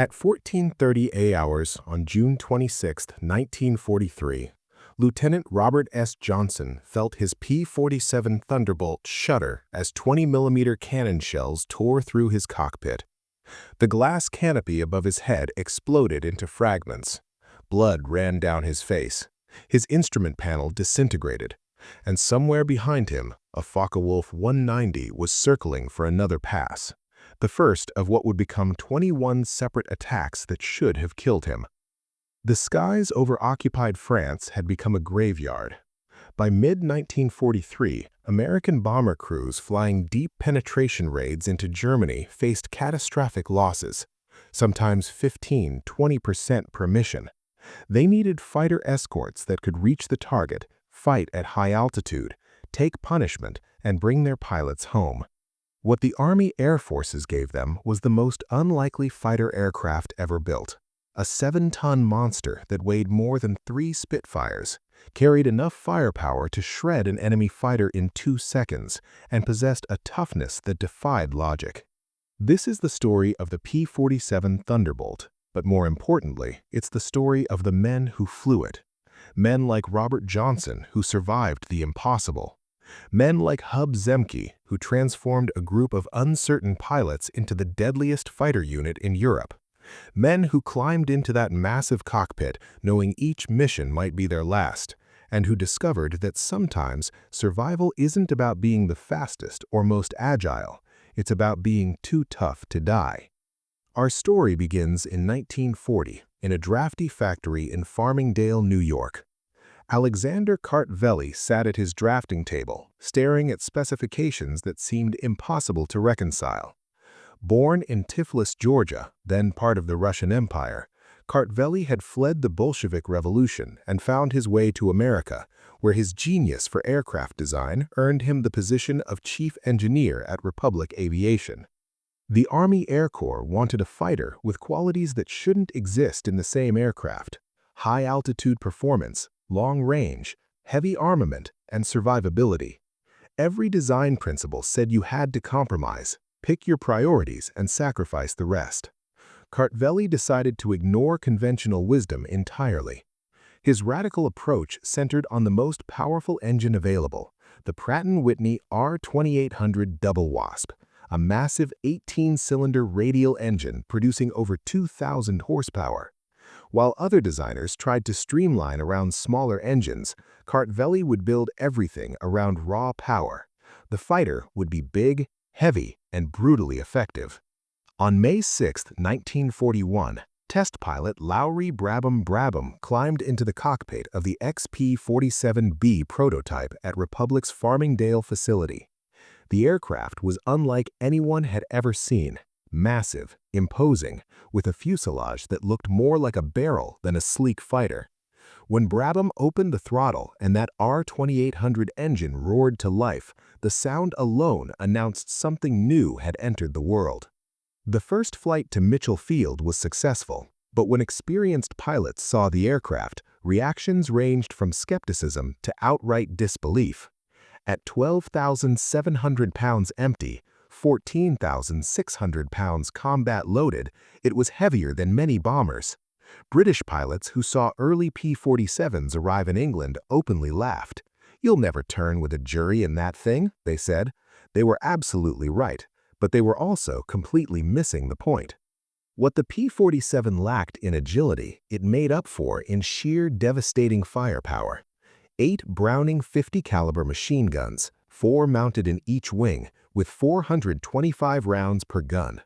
At 14:30 hours on June 26, 1943, Lieutenant Robert S. Johnson felt his P-47 Thunderbolt shudder as 20mm cannon shells tore through his cockpit. The glass canopy above his head exploded into fragments. Blood ran down his face. His instrument panel disintegrated, and somewhere behind him, a Focke-Wulf 190 was circling for another pass, the first of what would become 21 separate attacks that should have killed him. The skies over occupied France had become a graveyard. By mid-1943, American bomber crews flying deep penetration raids into Germany faced catastrophic losses, sometimes 15–20% per mission. They needed fighter escorts that could reach the target, fight at high altitude, take punishment, and bring their pilots home. What the Army Air Forces gave them was the most unlikely fighter aircraft ever built. A 7-ton monster that weighed more than 3 Spitfires, carried enough firepower to shred an enemy fighter in 2 seconds, and possessed a toughness that defied logic. This is the story of the P-47 Thunderbolt, but more importantly, it's the story of the men who flew it. Men like Robert Johnson, who survived the impossible. Men like Hub Zemke, who transformed a group of uncertain pilots into the deadliest fighter unit in Europe. Men who climbed into that massive cockpit knowing each mission might be their last, and who discovered that sometimes survival isn't about being the fastest or most agile, it's about being too tough to die. Our story begins in 1940 in a drafty factory in Farmingdale, New York. Alexander Kartveli sat at his drafting table, staring at specifications that seemed impossible to reconcile. Born in Tiflis, Georgia, then part of the Russian Empire, Kartveli had fled the Bolshevik Revolution and found his way to America, where his genius for aircraft design earned him the position of chief engineer at Republic Aviation. The Army Air Corps wanted a fighter with qualities that shouldn't exist in the same aircraft: high-altitude performance, long range, heavy armament, and survivability. Every design principle said you had to compromise, pick your priorities, and sacrifice the rest. Kartveli decided to ignore conventional wisdom entirely. His radical approach centered on the most powerful engine available, the Pratt & Whitney R2800 Double Wasp, a massive 18-cylinder radial engine producing over 2,000 horsepower. While other designers tried to streamline around smaller engines, Kartveli would build everything around raw power. The fighter would be big, heavy, and brutally effective. On May 6, 1941, test pilot Lowry Brabham climbed into the cockpit of the XP-47B prototype at Republic's Farmingdale facility. The aircraft was unlike anyone had ever seen. Massive, imposing, with a fuselage that looked more like a barrel than a sleek fighter. When Brabham opened the throttle and that R2800 engine roared to life, the sound alone announced something new had entered the world. The first flight to Mitchell Field was successful, but when experienced pilots saw the aircraft, reactions ranged from skepticism to outright disbelief. At 12,700 pounds empty, 14,600 pounds combat loaded, it was heavier than many bombers. British pilots who saw early P-47s arrive in England openly laughed. "You'll never turn with a jury in that thing," they said. They were absolutely right, but they were also completely missing the point. What the P-47 lacked in agility, it made up for in sheer devastating firepower. 8 Browning .50 caliber machine guns, 4 mounted in each wing, with 425 rounds per gun.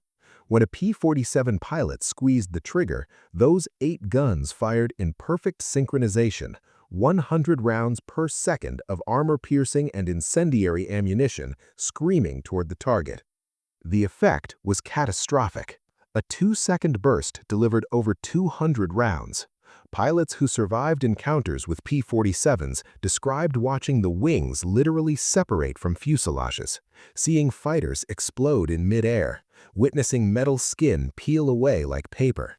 When a P-47 pilot squeezed the trigger, those 8 guns fired in perfect synchronization, 100 rounds per second of armor-piercing and incendiary ammunition screaming toward the target. The effect was catastrophic. A 2-second burst delivered over 200 rounds. Pilots who survived encounters with P-47s described watching the wings literally separate from fuselages, seeing fighters explode in mid-air, witnessing metal skin peel away like paper.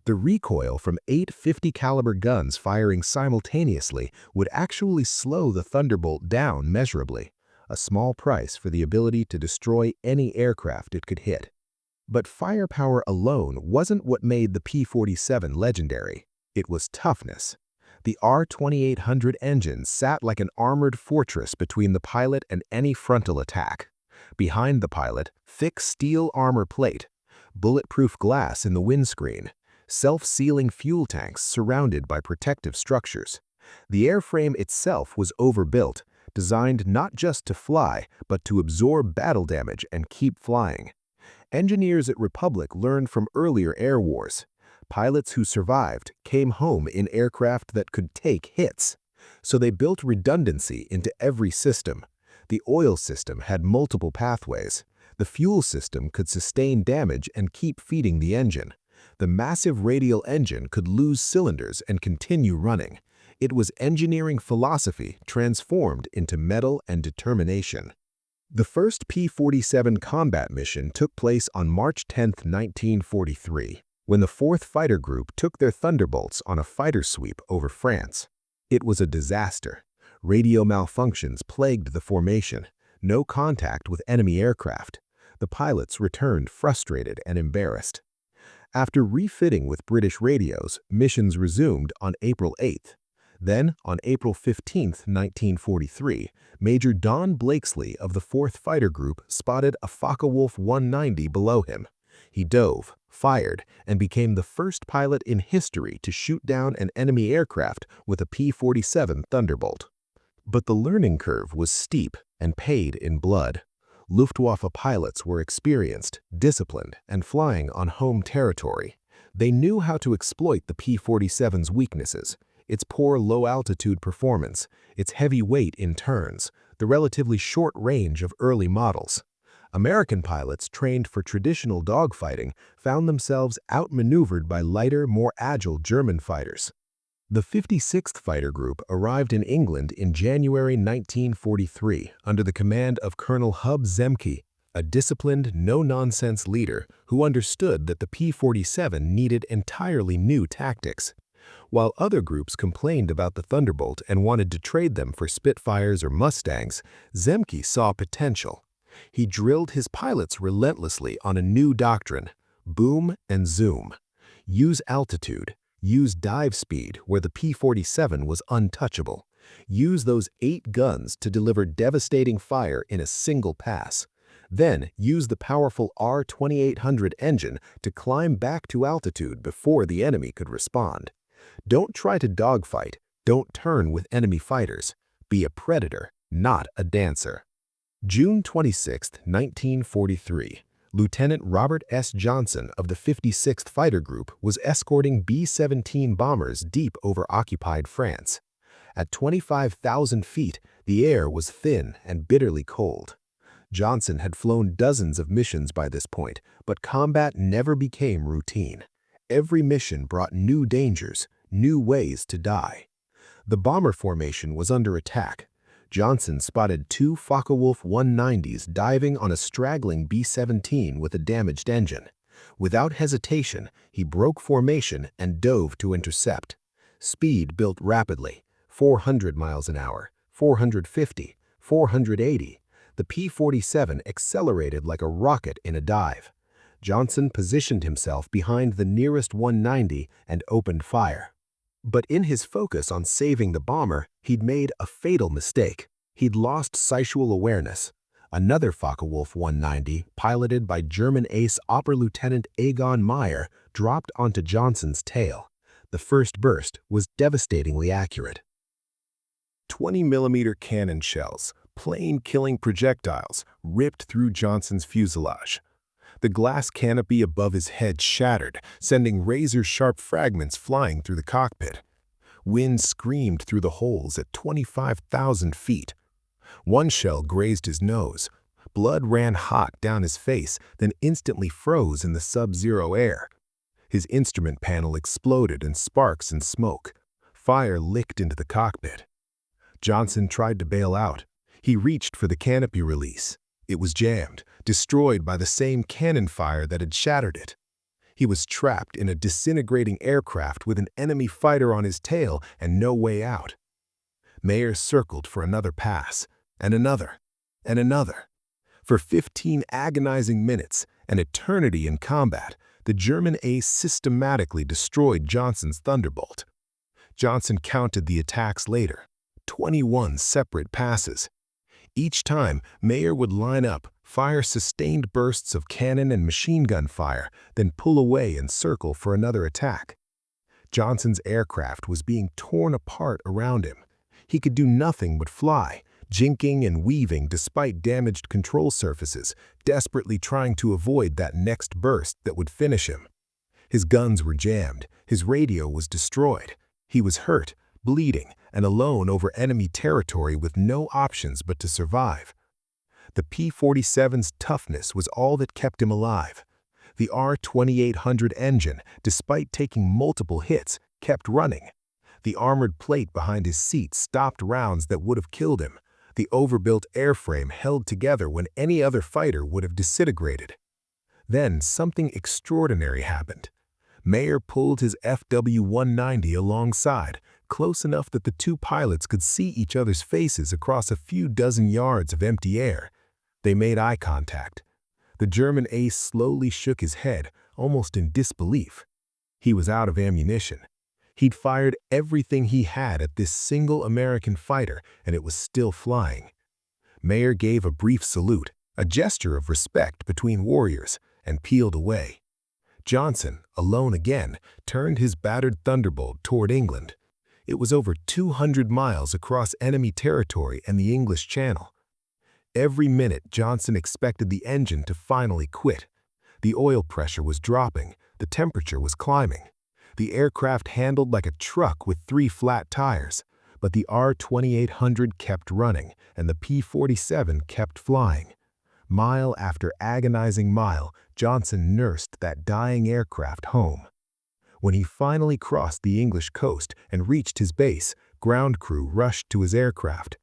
The recoil from 8 .50 caliber guns firing simultaneously would actually slow the Thunderbolt down measurably, a small price for the ability to destroy any aircraft it could hit. But firepower alone wasn't what made the P-47 legendary. It was toughness. The R-2800 engine sat like an armored fortress between the pilot and any frontal attack. Behind the pilot, thick steel armor plate, bulletproof glass in the windscreen, self-sealing fuel tanks surrounded by protective structures. The airframe itself was overbuilt, designed not just to fly, but to absorb battle damage and keep flying. Engineers at Republic learned from earlier air wars. Pilots who survived came home in aircraft that could take hits. So they built redundancy into every system. The oil system had multiple pathways. The fuel system could sustain damage and keep feeding the engine. The massive radial engine could lose cylinders and continue running. It was engineering philosophy transformed into metal and determination. The first P-47 combat mission took place on March 10, 1943, when the 4th Fighter Group took their Thunderbolts on a fighter sweep over France. It was a disaster. Radio malfunctions plagued the formation. No contact with enemy aircraft. The pilots returned frustrated and embarrassed. After refitting with British radios, missions resumed on April 8th. Then, on April 15, 1943, Major Don Blakesley of the 4th Fighter Group spotted a Focke-Wulf 190 below him. He dove, fired, and became the first pilot in history to shoot down an enemy aircraft with a P-47 Thunderbolt. But the learning curve was steep and paid in blood. Luftwaffe pilots were experienced, disciplined, and flying on home territory. They knew how to exploit the P-47's weaknesses. Its poor low-altitude performance, its heavy weight in turns, the relatively short range of early models. American pilots trained for traditional dogfighting found themselves outmaneuvered by lighter, more agile German fighters. The 56th Fighter Group arrived in England in January 1943 under the command of Colonel Hub Zemke, a disciplined, no-nonsense leader who understood that the P-47 needed entirely new tactics. While other groups complained about the Thunderbolt and wanted to trade them for Spitfires or Mustangs, Zemke saw potential. He drilled his pilots relentlessly on a new doctrine: boom and zoom. Use altitude, use dive speed where the P-47 was untouchable. Use those 8 guns to deliver devastating fire in a single pass. Then use the powerful R-2800 engine to climb back to altitude before the enemy could respond. Don't try to dogfight. Don't turn with enemy fighters. Be a predator, not a dancer. June 26, 1943, Lieutenant Robert S. Johnson of the 56th Fighter Group was escorting B-17 bombers deep over occupied France. At 25,000 feet, the air was thin and bitterly cold. Johnson had flown dozens of missions by this point, but combat never became routine. Every mission brought new dangers, new ways to die. The bomber formation was under attack. Johnson spotted 2 Focke-Wulf 190s diving on a straggling B-17 with a damaged engine. Without hesitation, he broke formation and dove to intercept. Speed built rapidly, 400 miles an hour, 450, 480. The P-47 accelerated like a rocket in a dive. Johnson positioned himself behind the nearest 190 and opened fire. But in his focus on saving the bomber, he'd made a fatal mistake. He'd lost sightual awareness. Another Focke-Wulf 190, piloted by German ace Oberlieutenant Egon Meyer, dropped onto Johnson's tail. The first burst was devastatingly accurate. 20mm cannon shells, plane-killing projectiles, ripped through Johnson's fuselage. The glass canopy above his head shattered, sending razor-sharp fragments flying through the cockpit. Wind screamed through the holes at 25,000 feet. One shell grazed his nose. Blood ran hot down his face, then instantly froze in the sub-zero air. His instrument panel exploded in sparks and smoke. Fire licked into the cockpit. Johnson tried to bail out. He reached for the canopy release. It was jammed, destroyed by the same cannon fire that had shattered it. He was trapped in a disintegrating aircraft with an enemy fighter on his tail and no way out. Meyer circled for another pass, and another, and another. For 15 agonizing minutes, An eternity in combat, the German ace systematically destroyed Johnson's Thunderbolt. Johnson counted the attacks later, 21 separate passes. Each time, Mayer would line up, fire sustained bursts of cannon and machine gun fire, then pull away and circle for another attack. Johnson's aircraft was being torn apart around him. He could do nothing but fly, jinking and weaving despite damaged control surfaces, desperately trying to avoid that next burst that would finish him. His guns were jammed, his radio was destroyed. He was hurt, bleeding, and alone over enemy territory with no options but to survive. The P-47's toughness was all that kept him alive. The R-2800 engine, despite taking multiple hits, kept running. The armored plate behind his seat stopped rounds that would have killed him. The overbuilt airframe held together when any other fighter would have disintegrated. Then something extraordinary happened. Mayer pulled his FW-190 alongside, close enough that the two pilots could see each other's faces across a few dozen yards of empty air. They made eye contact. The German ace slowly shook his head, almost in disbelief. He was out of ammunition. He'd fired everything he had at this single American fighter, and it was still flying. Mayer gave a brief salute, a gesture of respect between warriors, and peeled away. Johnson, alone again, turned his battered Thunderbolt toward England. It was over 200 miles across enemy territory and the English Channel. Every minute, Johnson expected the engine to finally quit. The oil pressure was dropping, the temperature was climbing. The aircraft handled like a truck with 3 flat tires, but the R-2800 kept running and the P-47 kept flying. Mile after agonizing mile, Johnson nursed that dying aircraft home. When he finally crossed the English coast and reached his base, ground crew rushed to his aircraft.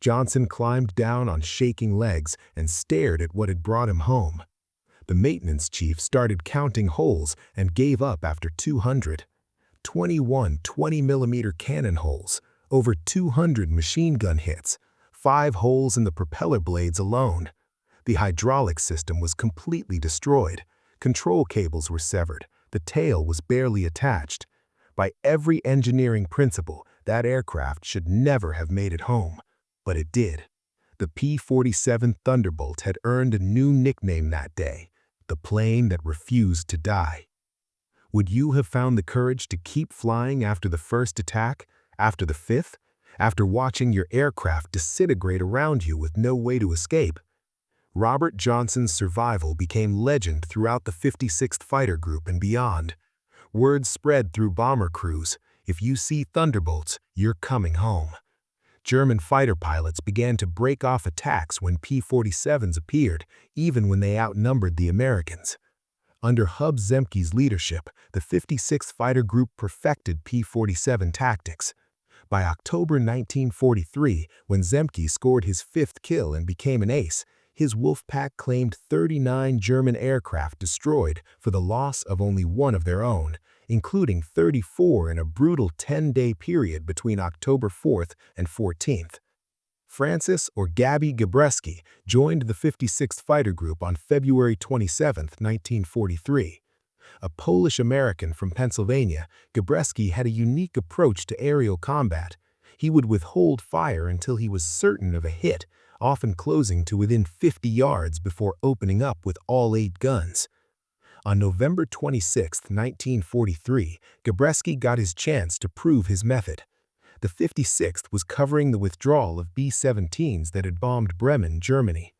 Johnson climbed down on shaking legs and stared at what had brought him home. The maintenance chief started counting holes and gave up after 200. 21 20mm cannon holes, over 200 machine gun hits, 5 holes in the propeller blades alone. The hydraulic system was completely destroyed. Control cables were severed. The tail was barely attached. By every engineering principle, that aircraft should never have made it home. But it did. The P-47 Thunderbolt had earned a new nickname that day, the plane that refused to die. Would you have found the courage to keep flying after the first attack, after the fifth, after watching your aircraft disintegrate around you with no way to escape? Robert Johnson's survival became legend throughout the 56th Fighter Group and beyond. Word spread through bomber crews, if you see Thunderbolts, you're coming home. German fighter pilots began to break off attacks when P-47s appeared, even when they outnumbered the Americans. Under Hub Zemke's leadership, the 56th Fighter Group perfected P-47 tactics. By October 1943, when Zemke scored his 5th kill and became an ace, his Wolfpack claimed 39 German aircraft destroyed for the loss of only one of their own, including 34 in a brutal 10-day period between October 4th and 14th. Francis or Gabi Gabreski joined the 56th Fighter Group on February 27, 1943. A Polish-American from Pennsylvania, Gabreski had a unique approach to aerial combat. He would withhold fire until he was certain of a hit, often closing to within 50 yards before opening up with all 8 guns. On November 26, 1943, Gabreski got his chance to prove his method. The 56th was covering the withdrawal of B-17s that had bombed Bremen, Germany.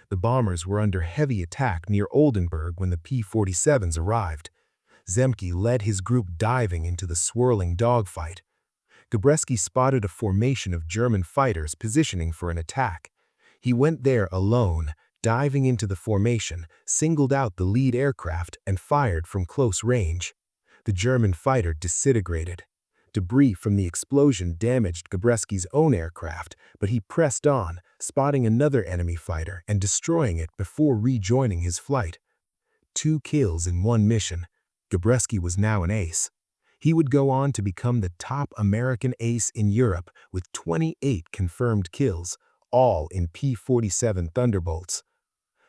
The bombers were under heavy attack near Oldenburg when the P-47s arrived. Zemke led his group diving into the swirling dogfight. Gabreski spotted a formation of German fighters positioning for an attack. He went there alone, diving into the formation, singled out the lead aircraft, and fired from close range. The German fighter disintegrated. Debris from the explosion damaged Gabreski's own aircraft, but he pressed on, spotting another enemy fighter and destroying it before rejoining his flight. 2 kills in 1 mission. Gabreski was now an ace. He would go on to become the top American ace in Europe with 28 confirmed kills, all in P-47 Thunderbolts.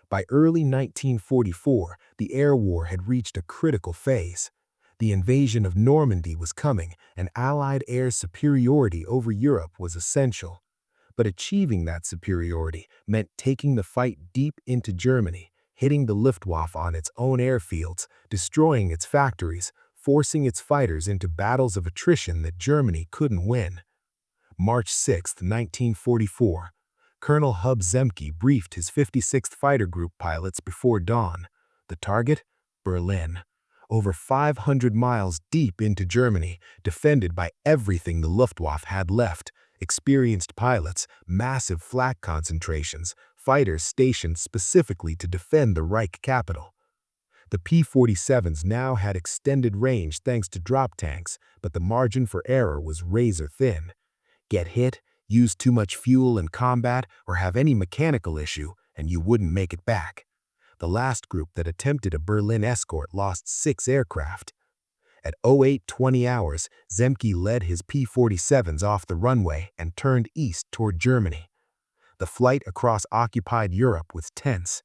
By early 1944, the air war had reached a critical phase. The invasion of Normandy was coming, and Allied air superiority over Europe was essential. But achieving that superiority meant taking the fight deep into Germany, hitting the Luftwaffe on its own airfields, destroying its factories, forcing its fighters into battles of attrition that Germany couldn't win. March 6, 1944. Colonel Hub Zemke briefed his 56th Fighter Group pilots before dawn. The target? Berlin. Over 500 miles deep into Germany, defended by everything the Luftwaffe had left: experienced pilots, massive flak concentrations, fighters stationed specifically to defend the Reich capital. The P-47s now had extended range thanks to drop tanks, but the margin for error was razor thin. Get hit, use too much fuel in combat, or have any mechanical issue, and you wouldn't make it back. The last group that attempted a Berlin escort lost 6 aircraft. At 08:20 hours, Zemke led his P-47s off the runway and turned east toward Germany. The flight across occupied Europe was tense.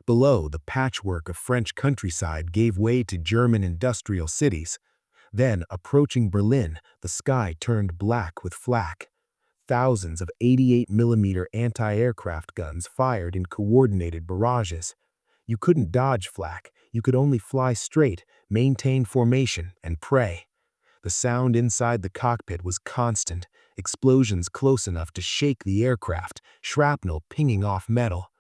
Below, the patchwork of French countryside gave way to German industrial cities. Then, approaching Berlin, the sky turned black with flak. Thousands of 88mm anti-aircraft guns fired in coordinated barrages. You couldn't dodge flak, you could only fly straight, maintain formation, and pray. The sound inside the cockpit was constant, explosions close enough to shake the aircraft, shrapnel pinging off metal.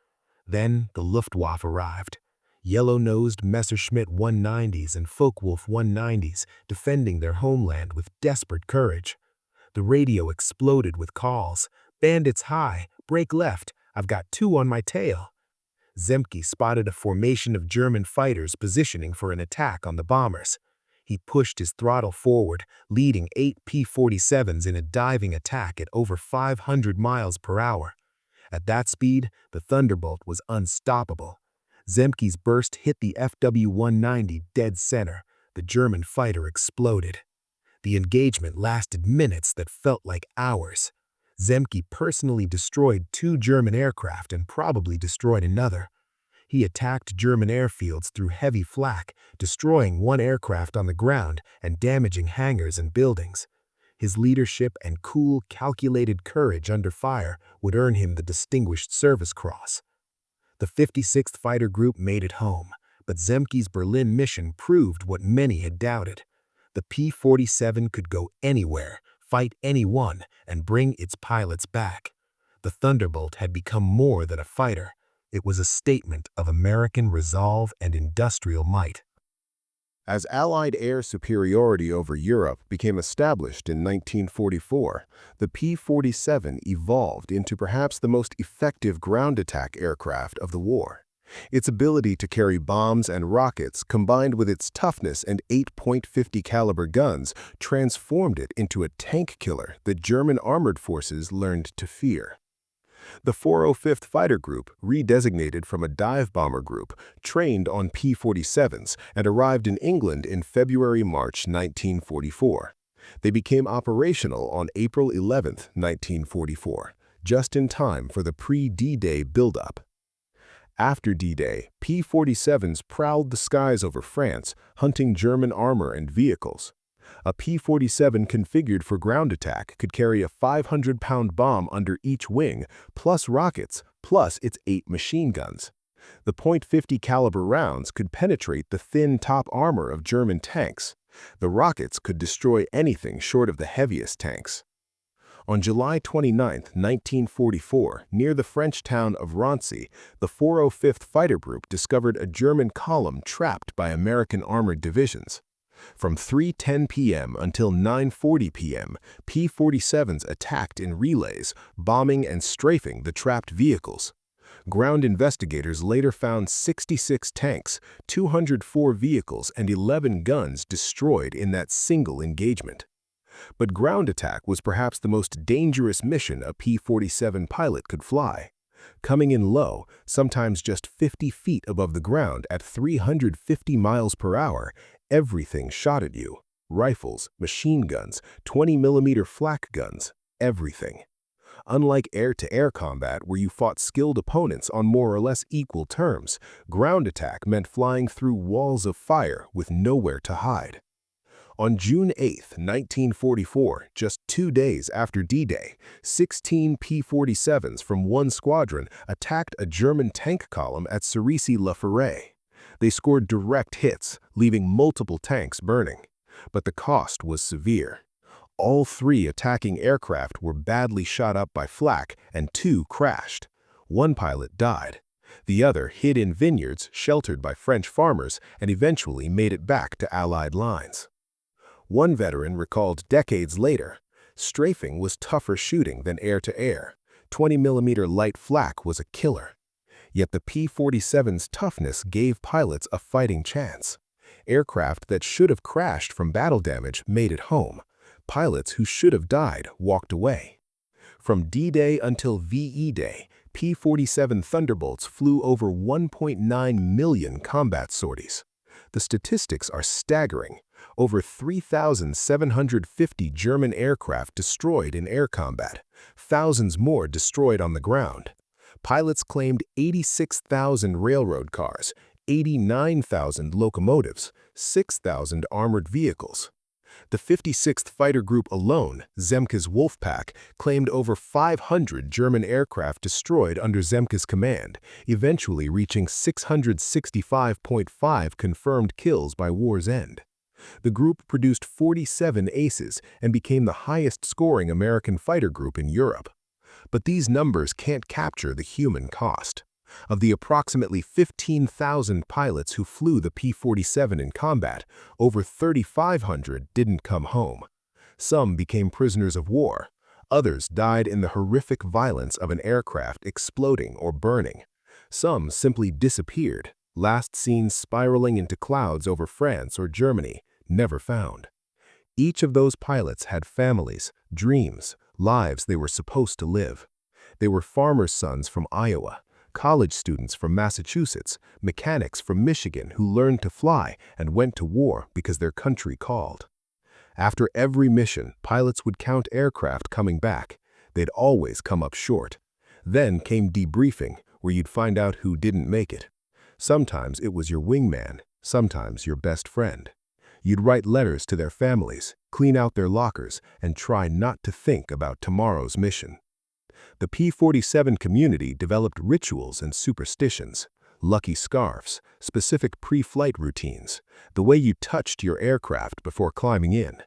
Then the Luftwaffe arrived. Yellow-nosed Messerschmitt 190s and Focke-Wulf 190s defending their homeland with desperate courage. The radio exploded with calls. "Bandits high, break left, I've got 2 on my tail." Zemke spotted a formation of German fighters positioning for an attack on the bombers. He pushed his throttle forward, leading 8 P-47s in a diving attack at over 500 miles per hour. At that speed, the Thunderbolt was unstoppable. Zemke's burst hit the FW-190 dead center. The German fighter exploded. The engagement lasted minutes that felt like hours. Zemke personally destroyed 2 German aircraft and probably destroyed another. He attacked German airfields through heavy flak, destroying 1 aircraft on the ground and damaging hangars and buildings. His leadership and cool, calculated courage under fire would earn him the Distinguished Service Cross. The 56th Fighter Group made it home, but Zemke's Berlin mission proved what many had doubted. The P-47 could go anywhere, fight anyone, and bring its pilots back. The Thunderbolt had become more than a fighter. It was a statement of American resolve and industrial might. As Allied air superiority over Europe became established in 1944, the P-47 evolved into perhaps the most effective ground attack aircraft of the war. Its ability to carry bombs and rockets, combined with its toughness and 8.50 caliber guns, transformed it into a tank killer that German armored forces learned to fear. The 405th Fighter Group, redesignated from a dive bomber group, trained on P-47s and arrived in England in February-March 1944. They became operational on April 11, 1944, just in time for the pre-D-Day buildup. After D-Day, P-47s prowled the skies over France, hunting German armor and vehicles. A P-47 configured for ground attack could carry a 500-pound bomb under each wing, plus rockets, plus its 8 machine guns. The .50 caliber rounds could penetrate the thin top armor of German tanks. The rockets could destroy anything short of the heaviest tanks. On July 29, 1944, near the French town of Rancy, the 405th Fighter Group discovered a German column trapped by American armored divisions. From 3:10 p.m. until 9:40 p.m., P-47s attacked in relays, bombing and strafing the trapped vehicles. Ground investigators later found 66 tanks, 204 vehicles, and 11 guns destroyed in that single engagement. But ground attack was perhaps the most dangerous mission a P-47 pilot could fly. Coming in low, sometimes just 50 feet above the ground at 350 miles per hour, everything shot at you. Rifles, machine guns, 20mm flak guns, everything. Unlike air-to-air combat where you fought skilled opponents on more or less equal terms, ground attack meant flying through walls of fire with nowhere to hide. On June 8, 1944, just 2 days after D-Day, 16 P-47s from one squadron attacked a German tank column at Cerisy-la-Forêt. They scored direct hits, leaving multiple tanks burning. But the cost was severe. All 3 attacking aircraft were badly shot up by flak, and 2 crashed. One pilot died. The other hid in vineyards sheltered by French farmers and eventually made it back to Allied lines. One veteran recalled decades later, "Strafing was tougher shooting than air-to-air. 20mm light flak was a killer." Yet the P-47's toughness gave pilots a fighting chance. Aircraft that should have crashed from battle damage made it home. Pilots who should have died walked away. From D-Day until VE Day, P-47 Thunderbolts flew over 1.9 million combat sorties. The statistics are staggering. Over 3,750 German aircraft destroyed in air combat, thousands more destroyed on the ground. Pilots claimed 86,000 railroad cars, 89,000 locomotives, 6,000 armored vehicles. The 56th Fighter Group alone, Zemke's Wolfpack, claimed over 500 German aircraft destroyed under Zemke's command, eventually reaching 665.5 confirmed kills by war's end. The group produced 47 aces and became the highest-scoring American fighter group in Europe. But these numbers can't capture the human cost. Of the approximately 15,000 pilots who flew the P-47 in combat, over 3,500 didn't come home. Some became prisoners of war. Others died in the horrific violence of an aircraft exploding or burning. Some simply disappeared, last seen spiraling into clouds over France or Germany, never found. Each of those pilots had families, dreams, lives they were supposed to live. They were farmers' sons from Iowa, college students from Massachusetts, mechanics from Michigan who learned to fly and went to war because their country called. After every mission, pilots would count aircraft coming back. They'd always come up short. Then came debriefing, where you'd find out who didn't make it. Sometimes it was your wingman, sometimes your best friend. You'd write letters to their families, clean out their lockers, and try not to think about tomorrow's mission. The P-47 community developed rituals and superstitions, lucky scarves, specific pre-flight routines, the way you touched your aircraft before climbing in.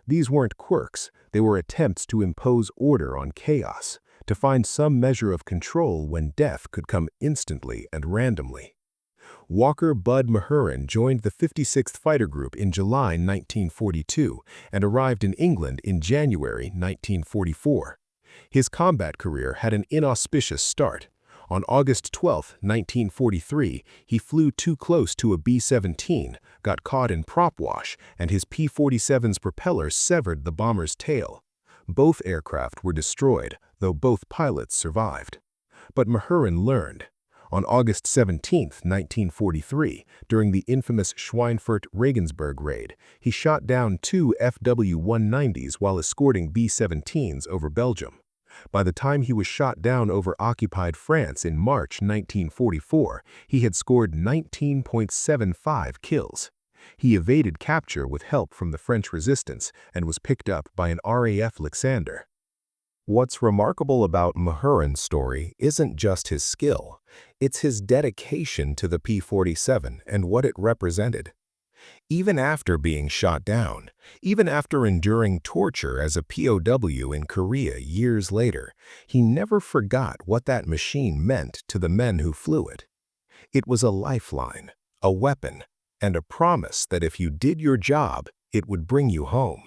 These weren't quirks, they were attempts to impose order on chaos, to find some measure of control when death could come instantly and randomly. Walker Bud Mahurin joined the 56th Fighter Group in July 1942 and arrived in England in January 1944. His combat career had an inauspicious start. On August 12, 1943, he flew too close to a B-17, got caught in prop wash, and his P-47's propeller severed the bomber's tail. Both aircraft were destroyed, though both pilots survived. But Mahurin learned. On August 17, 1943, during the infamous Schweinfurt-Regensburg raid, he shot down 2 FW-190s while escorting B-17s over Belgium. By the time he was shot down over occupied France in March 1944, he had scored 19.75 kills. He evaded capture with help from the French resistance and was picked up by an RAF Lysander. What's remarkable about Mahurin's story isn't just his skill, it's his dedication to the P-47 and what it represented. Even after being shot down, even after enduring torture as a POW in Korea years later, he never forgot what that machine meant to the men who flew it. It was a lifeline, a weapon, and a promise that if you did your job, it would bring you home.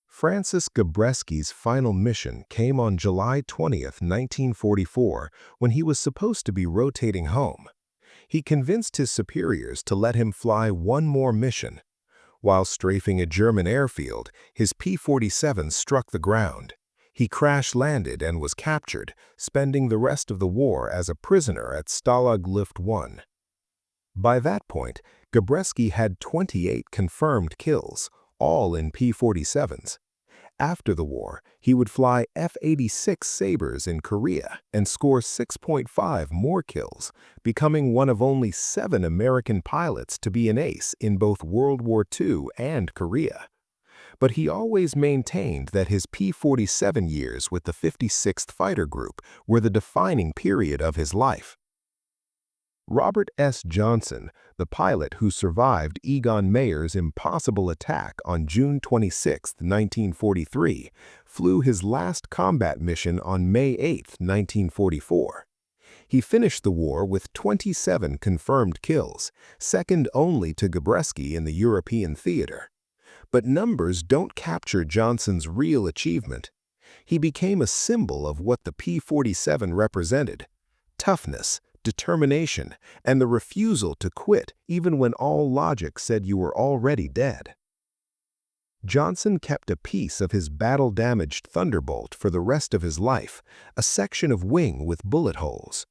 Francis Gabreski's final mission came on July 20, 1944, when he was supposed to be rotating home. He convinced his superiors to let him fly one more mission. While strafing a German airfield, his P-47 struck the ground. He crash-landed and was captured, spending the rest of the war as a prisoner at Stalag Luft 1. By that point, Gabreski had 28 confirmed kills, all in P-47s. After the war, he would fly F-86 Sabres in Korea and score 6.5 more kills, becoming one of only 7 American pilots to be an ace in both World War II and Korea. But he always maintained that his P-47 years with the 56th Fighter Group were the defining period of his life. Robert S. Johnson, the pilot who survived Egon Mayer's impossible attack on June 26, 1943, flew his last combat mission on May 8, 1944. He finished the war with 27 confirmed kills, second only to Gabreski in the European theater. But numbers don't capture Johnson's real achievement. He became a symbol of what the P-47 represented: toughness, determination, and the refusal to quit even when all logic said you were already dead. Johnson kept a piece of his battle-damaged Thunderbolt for the rest of his life, a section of wing with bullet holes.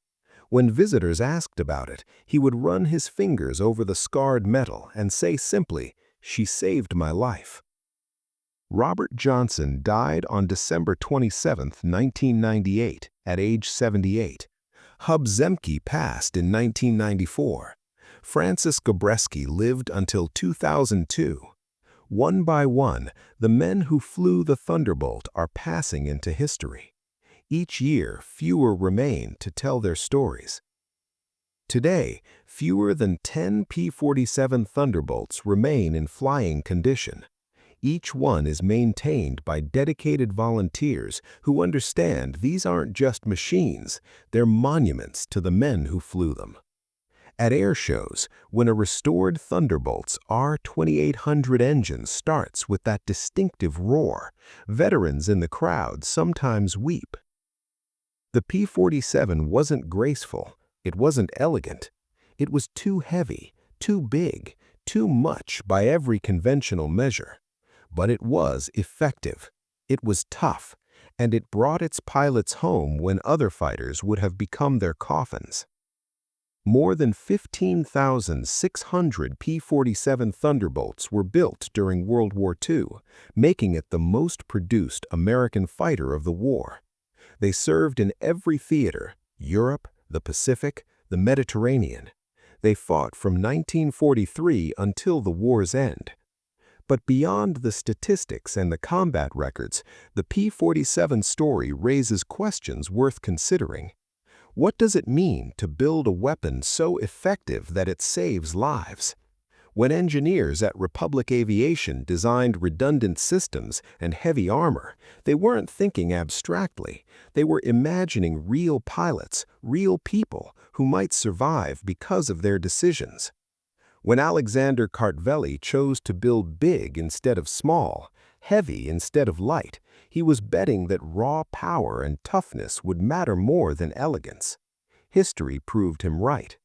When visitors asked about it, he would run his fingers over the scarred metal and say simply, "She saved my life." Robert Johnson died on December 27, 1998, at age 78. Hub Zemke passed in 1994. Francis Gabreski lived until 2002. One by one, the men who flew the Thunderbolt are passing into history. Each year, fewer remain to tell their stories. Today, fewer than 10 P-47 Thunderbolts remain in flying condition. Each one is maintained by dedicated volunteers who understand these aren't just machines, they're monuments to the men who flew them. At air shows, when a restored Thunderbolt's R-2800 engine starts with that distinctive roar, veterans in the crowd sometimes weep. The P-47 wasn't graceful, it wasn't elegant. It was too heavy, too big, too much by every conventional measure. But it was effective, it was tough, and it brought its pilots home when other fighters would have become their coffins. More than 15,600 P-47 Thunderbolts were built during World War II, making it the most produced American fighter of the war. They served in every theater: Europe, the Pacific, the Mediterranean. They fought from 1943 until the war's end. But beyond the statistics and the combat records, the P-47 story raises questions worth considering. What does it mean to build a weapon so effective that it saves lives? When engineers at Republic Aviation designed redundant systems and heavy armor, they weren't thinking abstractly. They were imagining real pilots, real people who might survive because of their decisions. When Alexander Kartveli chose to build big instead of small, heavy instead of light, he was betting that raw power and toughness would matter more than elegance. History proved him right.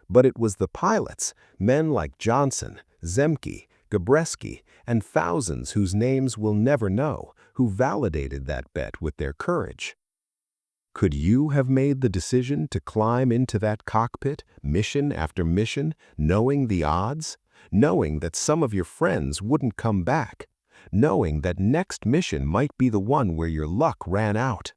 But it was the pilots, men like Johnson, Zemke, Gabreski, and thousands whose names we'll never know, who validated that bet with their courage. Could you have made the decision to climb into that cockpit, mission after mission, knowing the odds? Knowing that some of your friends wouldn't come back? Knowing that next mission might be the one where your luck ran out?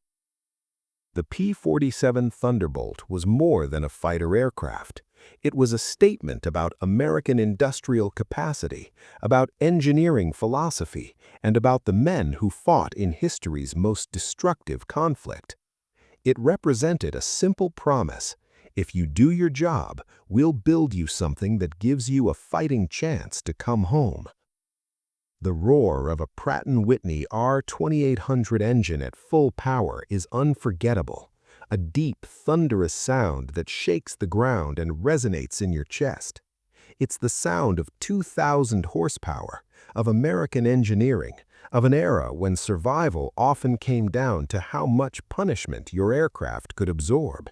The P-47 Thunderbolt was more than a fighter aircraft. It was a statement about American industrial capacity, about engineering philosophy, and about the men who fought in history's most destructive conflict. It represented a simple promise: if you do your job, we'll build you something that gives you a fighting chance to come home. The roar of a Pratt & Whitney R-2800 engine at full power is unforgettable, a deep, thunderous sound that shakes the ground and resonates in your chest. It's the sound of 2,000 horsepower, of American engineering, of an era when survival often came down to how much punishment your aircraft could absorb.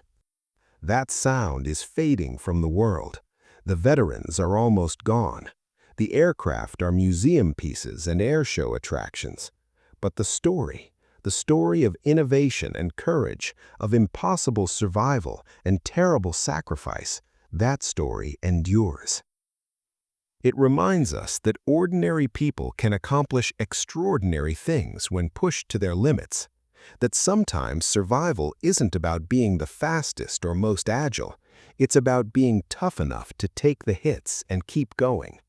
That sound is fading from the world. The veterans are almost gone. The aircraft are museum pieces and airshow attractions. But the story of innovation and courage, of impossible survival and terrible sacrifice, that story endures. It reminds us that ordinary people can accomplish extraordinary things when pushed to their limits, that sometimes survival isn't about being the fastest or most agile, it's about being tough enough to take the hits and keep going.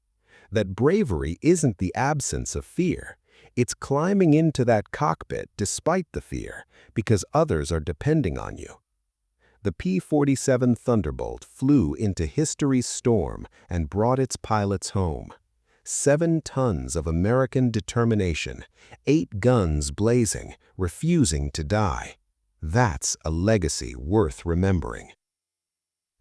That bravery isn't the absence of fear, it's climbing into that cockpit despite the fear, because others are depending on you. The P-47 Thunderbolt flew into history's storm and brought its pilots home. 7 tons of American determination, 8 guns blazing, refusing to die. That's a legacy worth remembering.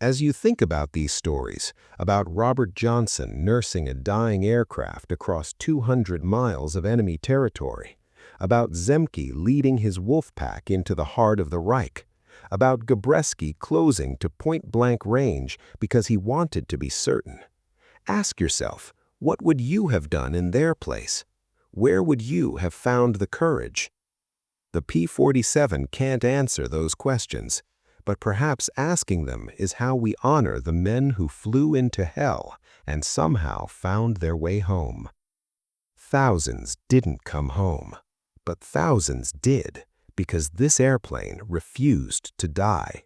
As you think about these stories, about Robert Johnson nursing a dying aircraft across 200 miles of enemy territory, about Zemke leading his wolf pack into the heart of the Reich, about Gabreski closing to point-blank range because he wanted to be certain, ask yourself, what would you have done in their place? Where would you have found the courage? The P-47 can't answer those questions, but perhaps asking them is how we honor the men who flew into hell and somehow found their way home. Thousands didn't come home, but thousands did, because this airplane refused to die.